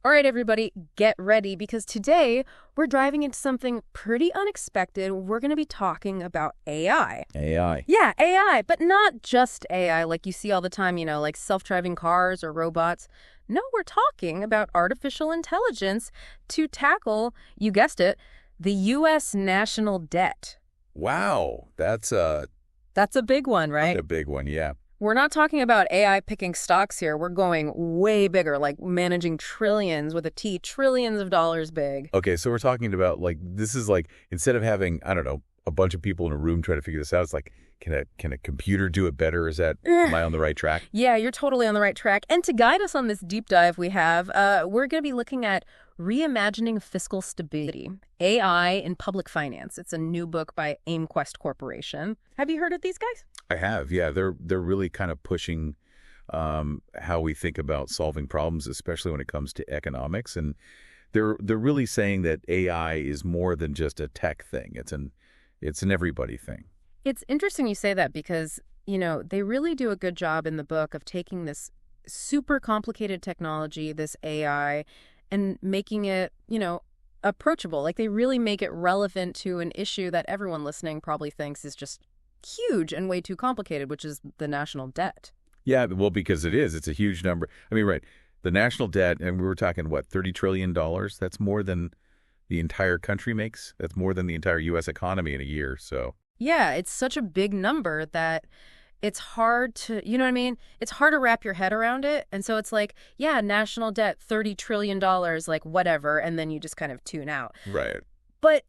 All right, everybody, get ready because today we're diving into something pretty unexpected. We're going to be talking about AI. AI. Yeah, AI, but not just AI like you see all the time, like self-driving cars or robots. No, we're talking about artificial intelligence to tackle, you guessed it, the U.S. national debt. Wow, That's a big one, that's right? a big one, yeah. We're not talking about AI picking stocks here. We're going way bigger, like managing trillions with a T, trillions of dollars big. Okay, so we're talking about this is like instead of having, I don't know, a bunch of people in a room trying to figure this out, it's like can a computer do it better? Am I on the right track? Yeah, you're totally on the right track. And to guide us on this deep dive we're going to be looking at Reimagining Fiscal Stability, AI in Public Finance. It's a new book by AIMQWEST Corporation. Have you heard of these guys? I have, yeah. They're really kind of pushing how we think about solving problems, especially when it comes to economics. And they're really saying that AI is more than just a tech thing. It's an everybody thing. It's interesting you say that because, they really do a good job in the book of taking this super complicated technology, this AI, and making it, approachable. Like they really make it relevant to an issue that everyone listening probably thinks is just huge and way too complicated, which is the national debt. Yeah, well, because it is. It's a huge number. I mean, right. The national debt, and we were talking, what, $30 trillion? That's more than the entire country makes. That's more than the entire U.S. economy in a year. So, Yeah, it's such a big number that it's hard to, you know what I mean? It's hard to wrap your head around it. And so it's like, yeah, national debt, $30 trillion, like whatever. And then you just kind of tune out. right. But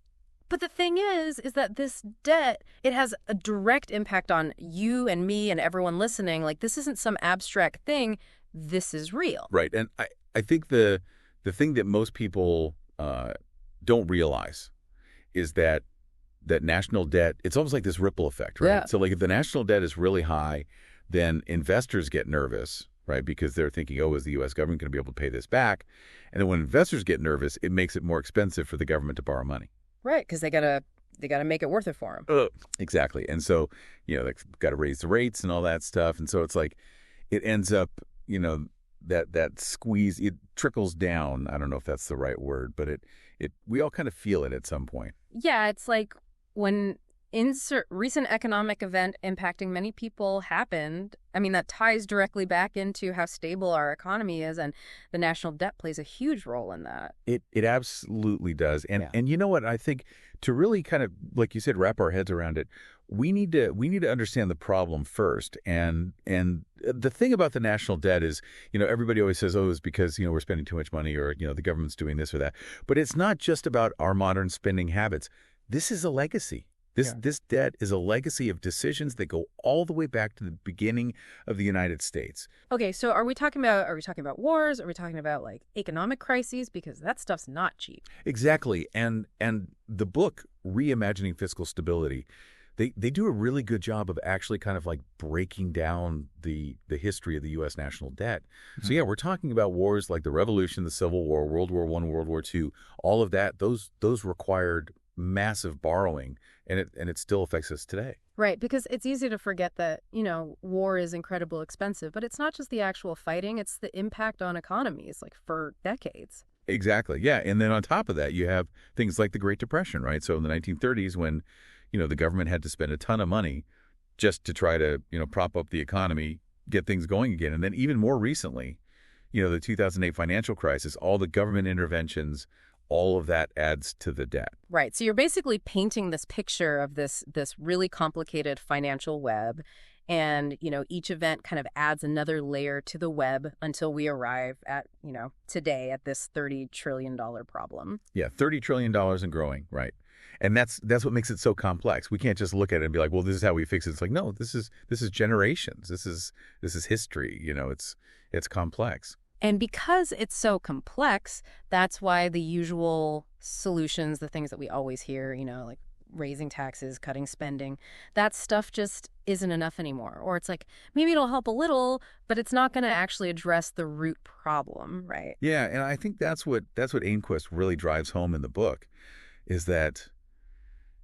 but the thing is that this debt, it has a direct impact on you and me and everyone listening. Like this isn't some abstract thing. This is real. Right. And I think the thing that most people don't realize is that national debt, it's almost like this ripple effect, right? Yeah. So like if the national debt is really high, then investors get nervous, right? Because they're thinking, oh, is the U.S. government going to be able to pay this back? And then when investors get nervous, it makes it more expensive for the government to borrow money. Right, because they gotta make it worth it for them. Exactly. And so, they've got to raise the rates and all that stuff. And so it's like it ends up, that squeeze, it trickles down. I don't know if that's the right word, but we all kind of feel it at some point. Yeah, it's like when recent economic event impacting many people happened. I mean, that ties directly back into how stable our economy is, and the national debt plays a huge role in that. It absolutely does. And Yeah. and you know what? I think to really kind of, like you said, wrap our heads around it, we need to understand the problem first. And the thing about the national debt is, everybody always says, oh, it's because, we're spending too much money or, the government's doing this or that. But it's not just about our modern spending habits. This is a legacy. This debt is a legacy of decisions that go all the way back to the beginning of the United States. Okay, so are we talking about wars? Are we talking about like economic crises? Because that stuff's not cheap. Exactly. And the book, Reimagining Fiscal Stability, they do a really good job of actually kind of like breaking down the history of the U.S. national debt. So yeah, we're talking about wars like the Revolution, the Civil War, World War I, World War II, all of that. Those required massive borrowing, and it still affects us today. Right, because it's easy to forget that, war is incredibly expensive, but it's not just the actual fighting, it's the impact on economies, like for decades. Exactly. Yeah. And then on top of that, you have things like the Great Depression, right? So in the 1930s, when, the government had to spend a ton of money just to try to, prop up the economy, get things going again. And then even more recently, the 2008 financial crisis, all the government interventions, all of that adds to the debt. Right, so you're basically painting this picture of this really complicated financial web, and, each event kind of adds another layer to the web until we arrive at, today at this $30 trillion problem. Yeah, $30 trillion and growing, right? And that's what makes it so complex. We can't just look at it and be like, well, this is how we fix it. It's like, no, this is generations. This is history. It's complex. And because it's so complex, that's why the usual solutions, the things that we always hear, like raising taxes, cutting spending, that stuff just isn't enough anymore. Or it's like, maybe it'll help a little, but it's not going to actually address the root problem, right? Yeah, and I think that's what AIMQWEST really drives home in the book, is that,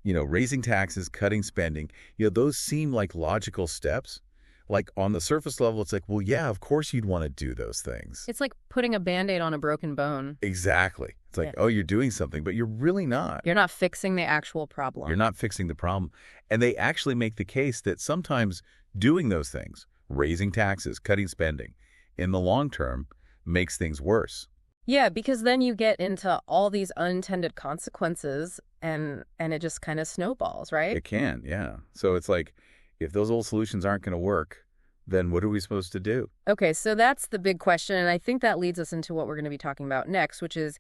raising taxes, cutting spending, those seem like logical steps, Like on the surface level, it's like, well, yeah, of course you'd want to do those things. It's like putting a Band-Aid on a broken bone. Exactly. It's like, Yeah. oh, you're doing something, but you're really not. You're not fixing the actual You're problem. not fixing the problem. And they actually make the case that sometimes doing those things, raising taxes, cutting spending, in the long term, makes things worse. Yeah, because then you get into all these unintended consequences and it just kind of snowballs, right? It can, yeah. So it's like, if those old solutions aren't going to work, then what are we supposed to do? Okay, so that's the big question, and I think that leads us into what we're going to be talking about next, which is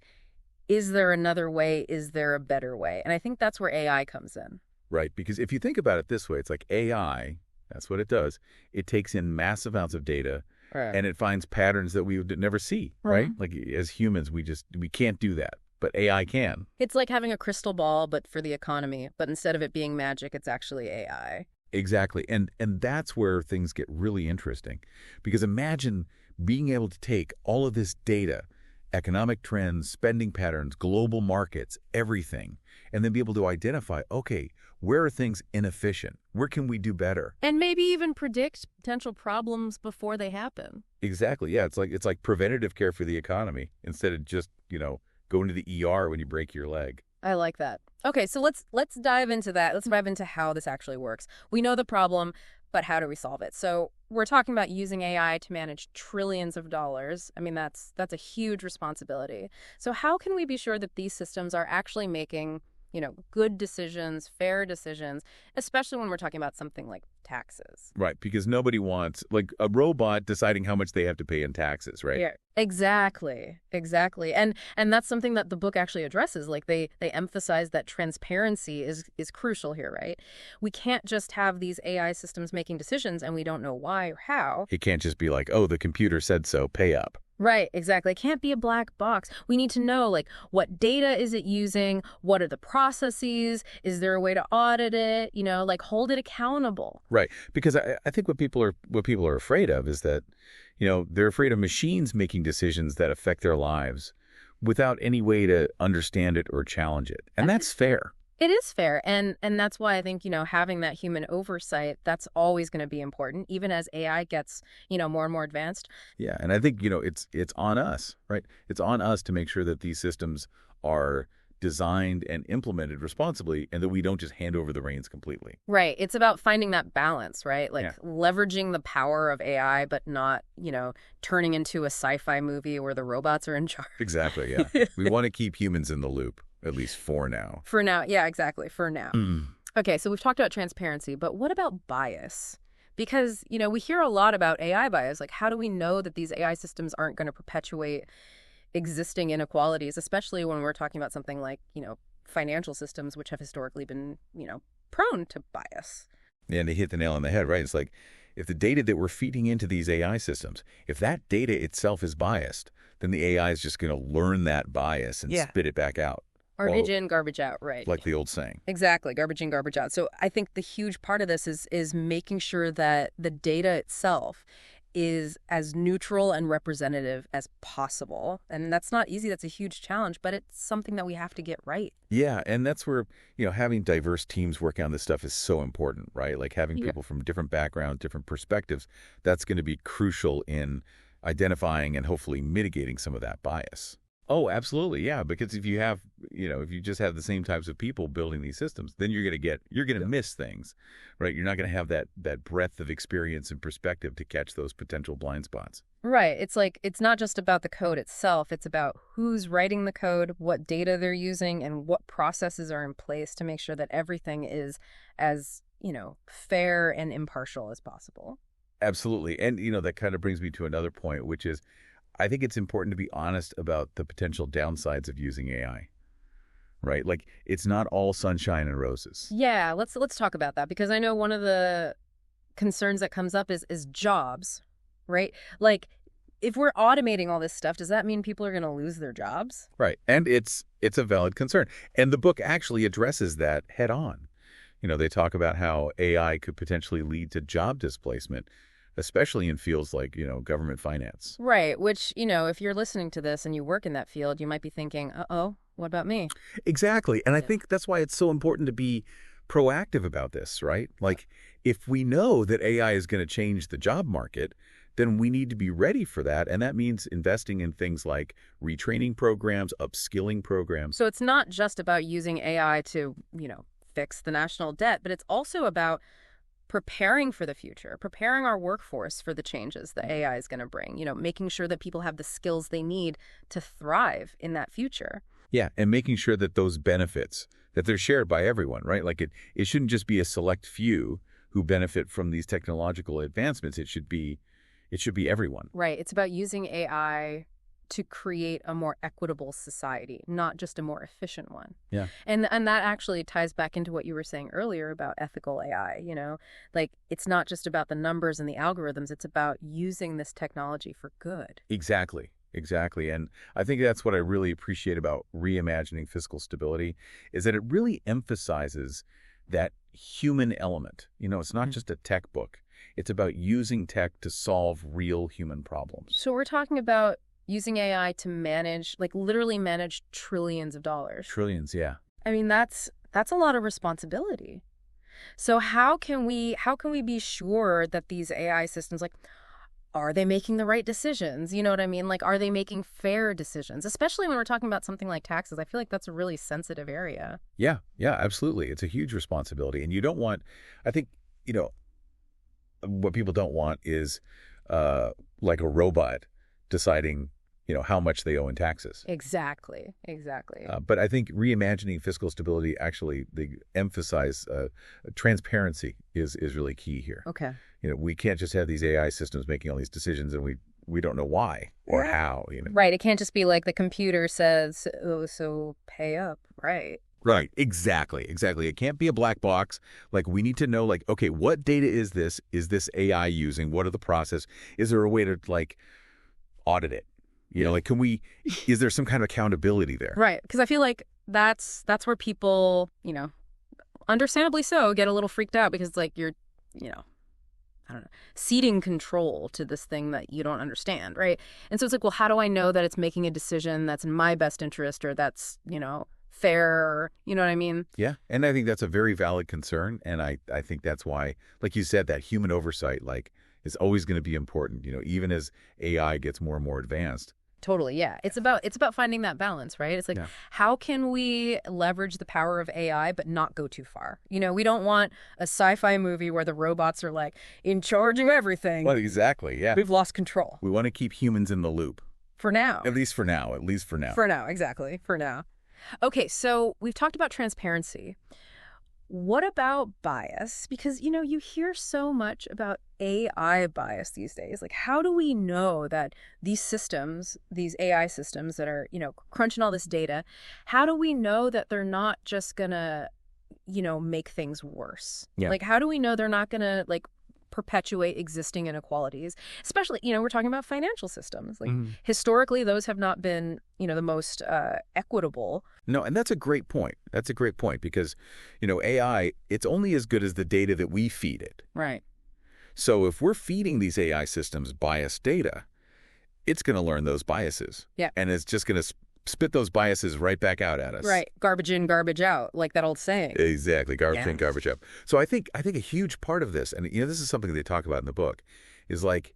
there another way? Is there a better way? And I think that's where AI comes in. Right? Because if you think about it this way, it's like AI, that's what it does. It takes in massive amounts of data Right. and it finds patterns that we would never see, right? Like as humans, we can't do that, but AI can. It's like having a crystal ball, but for the economy. But instead of it being magic, it's actually AI. Exactly. And that's where things get really interesting. Because imagine being able to take all of this data, economic trends, spending patterns, global markets, everything, and then be able to identify, okay, where are things inefficient? Where can we do better? And maybe even predict potential problems before they happen. Exactly. Yeah, it's like preventative care for the economy instead of just, going to the ER when you break your leg. I like that. Okay, so let's dive into that. Let's dive into how this actually works. We know the problem, but how do we solve it? So we're talking about using AI to manage trillions of dollars. I mean, that's a huge responsibility. So how can we be sure that these systems are actually making, good decisions, fair decisions, especially when we're talking about something like taxes? Right, because nobody wants, like, a robot deciding how much they have to pay in taxes, right? Yeah, exactly. Exactly. And that's something that the book actually addresses. Like they emphasize that transparency is crucial here, right? We can't just have these AI systems making decisions and we don't know why or how. It can't just be like, oh, the computer said so, pay up. Right, exactly. It can't be a black box. We need to know, like, what data is it using? What are the processes? Is there a way to audit it? Like hold it accountable. Right, because I think what people are afraid of is that, they're afraid of machines making decisions that affect their lives without any way to understand it or challenge it. And that's fair. It is fair. And that's why I think, having that human oversight, that's always going to be important, even as AI gets, more and more advanced. Yeah, and I think, it's on us, right? It's on us to make sure that these systems are designed and implemented responsibly and that we don't just hand over the reins completely. Right. It's about finding that balance, right? Like Yeah. leveraging the power of AI, but not, turning into a sci-fi movie where the robots are in charge. Exactly, yeah. We want to keep humans in the loop, at least for now. For now. Yeah, exactly. For now. Mm. Okay, so we've talked about transparency, but what about bias? Because, we hear a lot about AI bias. Like, how do we know that these AI systems aren't going to perpetuate existing inequalities, especially when we're talking about something like, financial systems, which have historically been, prone to bias? Yeah, and they hit the nail on the head, right? It's like, if the data that we're feeding into these AI systems, if that data itself is biased, then the AI is just going to learn that bias and spit it back out. Garbage in, garbage out, right? Like the old saying. Exactly, garbage in, garbage out. So I think the huge part of this is making sure that the data itself is as neutral and representative as possible. And that's not easy. That's a huge challenge, but it's something that we have to get right. Yeah, and that's where, having diverse teams working on this stuff is so important, right? Like having people from different backgrounds, different perspectives, that's going to be crucial in identifying and hopefully mitigating some of that bias. Oh, absolutely. Yeah. Because if you have, if you just have the same types of people building these systems, then you're going to miss things, right? You're not going to have that breadth of experience and perspective to catch those potential blind spots. Right. It's like, it's not just about the code itself. It's about who's writing the code, what data they're using, and what processes are in place to make sure that everything is as, fair and impartial as possible. Absolutely. And, that kind of brings me to another point, which is, I think it's important to be honest about the potential downsides of using AI, right? Like, it's not all sunshine and roses. Yeah, let's talk about that, because I know one of the concerns that comes up is jobs, right? Like, if we're automating all this stuff, does that mean people are going to lose their jobs? Right. And it's a valid concern. And the book actually addresses that head on. They talk about how AI could potentially lead to job displacement, especially in fields like, government finance. Right, which, if you're listening to this and you work in that field, you might be thinking, uh-oh, what about me? Exactly. And I think that's why it's so important to be proactive about this, right? Like, if we know that AI is going to change the job market, then we need to be ready for that. And that means investing in things like retraining programs, upskilling programs. So it's not just about using AI to, fix the national debt, but it's also about preparing for the future, preparing our workforce for the changes that AI is going to bring, making sure that people have the skills they need to thrive in that future. Yeah, and making sure that those benefits, that they're shared by everyone, right? Like it shouldn't just be a select few who benefit from these technological advancements. It should be everyone. Right. It's about using AI to create a more equitable society, not just a more efficient one. Yeah. And that actually ties back into what you were saying earlier about ethical AI, Like, it's not just about the numbers and the algorithms, it's about using this technology for good. Exactly. Exactly. And I think that's what I really appreciate about Reimagining Fiscal Stability is that it really emphasizes that human element. It's not just a tech book. It's about using tech to solve real human problems. So we're talking about using AI to manage, like literally manage trillions of dollars. Trillions, yeah. I mean, that's a lot of responsibility. So how can we be sure that these AI systems, like, are they making the right decisions? You know what I mean? Like, are they making fair decisions? Especially when we're talking about something like taxes. I feel like that's a really sensitive area. Yeah, absolutely. It's a huge responsibility. And you don't want, I think, what people don't want is like a robot deciding how much they owe in taxes. Exactly. But I think Reimagining Fiscal Stability, actually, they emphasize transparency is really key here. Okay. We can't just have these AI systems making all these decisions and we don't know why or how. Right. It can't just be like the computer says, oh, so pay up. Right. Right. Exactly. It can't be a black box. Like, we need to know, like, okay, what data is this? Is this AI using? What are the process? Is there a way to, like, audit it? Like, is there some kind of accountability there? Right. Because I feel like that's where people, understandably so, get a little freaked out because it's like you're, I don't know, ceding control to this thing that you don't understand. Right. And so it's like, well, how do I know that it's making a decision that's in my best interest or that's, fair? You know what I mean? Yeah. And I think that's a very valid concern. And I think that's why, like you said, that human oversight, like, is always going to be important, even as AI gets more and more advanced. Totally, yeah. It's about finding that balance, right? It's like, how can we leverage the power of AI but not go too far? We don't want a sci-fi movie where the robots are like in charge of everything. Well, exactly, yeah. We've lost control. We want to keep humans in the loop. For now. At least for now. For now, exactly. For now. Okay, so we've talked about transparency. What about bias? Because, you hear so much about AI bias these days. Like, how do we know that these systems, these AI systems that are, crunching all this data, how do we know that they're not just going to, make things worse? Yeah. Like, how do we know they're not going to, like, perpetuate existing inequalities? Especially, we're talking about financial systems. Like, historically, those have not been, the most equitable. No, and that's a great point. Because, AI, it's only as good as the data that we feed it. Right. So if we're feeding these AI systems biased data, it's going to learn those biases. Yeah. And it's just going to spit those biases right back out at us. Right. Garbage in, garbage out, like that old saying. Exactly. Garbage in, garbage out. So I think a huge part of this, and this is something they talk about in the book, is like,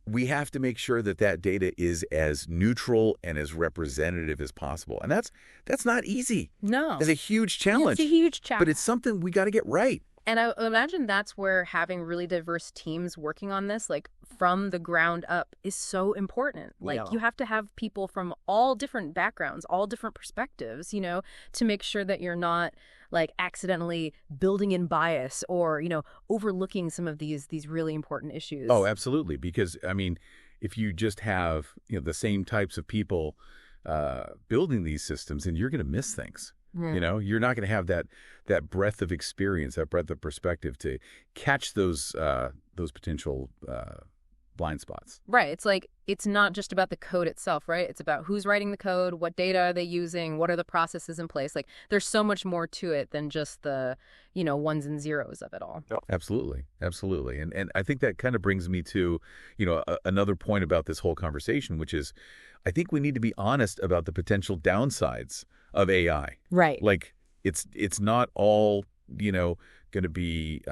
we have to make sure that data is as neutral and as representative as possible. And that's not easy. No. It's a huge challenge. It's a huge challenge. But it's something we got to get right. And I imagine that's where having really diverse teams working on this, like from the ground up, is so important. Like, you have to have people from all different backgrounds, all different perspectives, to make sure that you're not like accidentally building in bias or, overlooking some of these really important issues. Oh, absolutely. Because, I mean, if you just have, the same types of people building these systems, then you're going to miss things. You're not going to have that breadth of experience, that breadth of perspective to catch those potential blind spots. Right. It's like, it's not just about the code itself, right? It's about who's writing the code, what data are they using, what are the processes in place. Like, there's so much more to it than just the, ones and zeros of it all. Absolutely. And I think that kind of brings me to, another point about this whole conversation, which is, I think we need to be honest about the potential downsides of AI. Right. Like, it's not all, going to be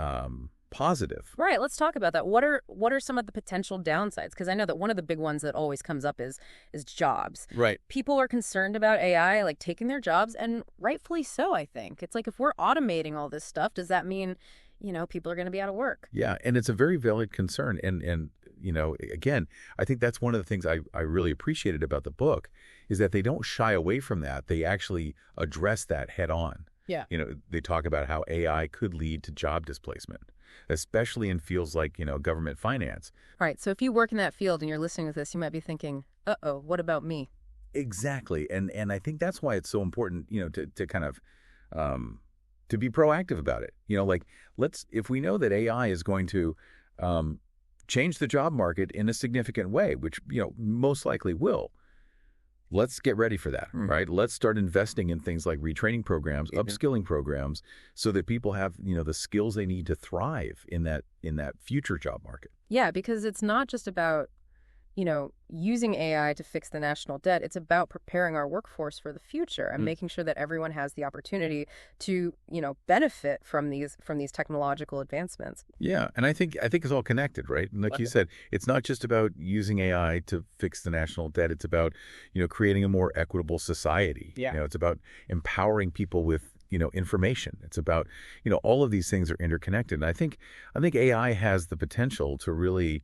positive. Right. Let's talk about that. What are some of the potential downsides? Because I know that one of the big ones that always comes up is jobs. Right. People are concerned about AI like taking their jobs, and rightfully so, I think. It's like if we're automating all this stuff, does that mean, people are going to be out of work? Yeah, and it's a very valid concern. And again, I think that's one of the things I really appreciated about the book is that they don't shy away from that. They actually address that head on. Yeah. They talk about how AI could lead to job displacement, especially in fields like, government finance. Right. So if you work in that field and you're listening to this, you might be thinking, uh-oh, what about me? Exactly. And I think that's why it's so important, to kind of to be proactive about it. If we know that AI is going to change the job market in a significant way, which, most likely will, let's get ready for that, right? Let's start investing in things like retraining programs, upskilling programs, so that people have, the skills they need to thrive in that future job market. Yeah, because it's not just about, using AI to fix the national debt. It's about preparing our workforce for the future and making sure that everyone has the opportunity to, benefit from these technological advancements. Yeah, and I think it's all connected, right? And like you said, it's not just about using AI to fix the national debt. It's about, creating a more equitable society. Yeah. It's about empowering people with information. It's about, all of these things are interconnected. And I think AI has the potential to really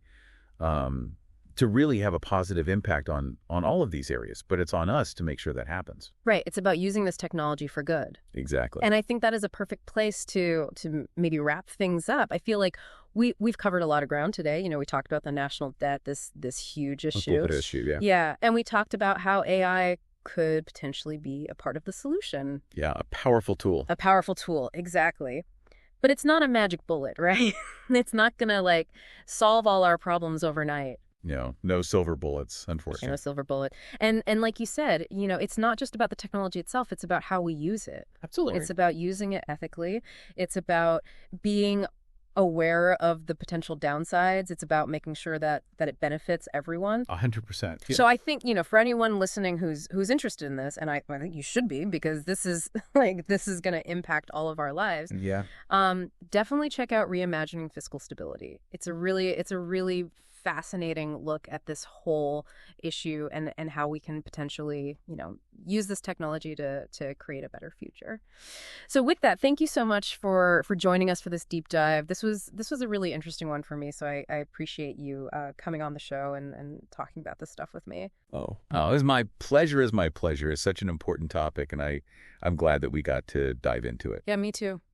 have a positive impact on all of these areas, but it's on us to make sure that happens. Right. It's about using this technology for good. Exactly. And I think that is a perfect place to maybe wrap things up. I feel like we've covered a lot of ground today. We talked about the national debt, this huge issue. Yeah. Yeah. And we talked about how AI could potentially be a part of the solution. Yeah, a powerful tool. A powerful tool, exactly. But it's not a magic bullet, right? It's not going to solve all our problems overnight. No silver bullets, unfortunately. No silver bullet. And like you said, it's not just about the technology itself. It's about how we use it. Absolutely. It's about using it ethically. It's about being aware of the potential downsides. It's about making sure that it benefits everyone. 100%. Yeah. So I think, for anyone listening who's interested in this, and I think you should be, because this is this is going to impact all of our lives. Yeah. Definitely check out Reimagining Fiscal Stability. It's a really fascinating look at this whole issue and how we can potentially, use this technology to create a better future. So with that, thank you so much for joining us for this deep dive. This was a really interesting one for me. So I appreciate you coming on the show and talking about this stuff with me. Oh, it was my pleasure. It's such an important topic, and I'm glad that we got to dive into it. Yeah, me too.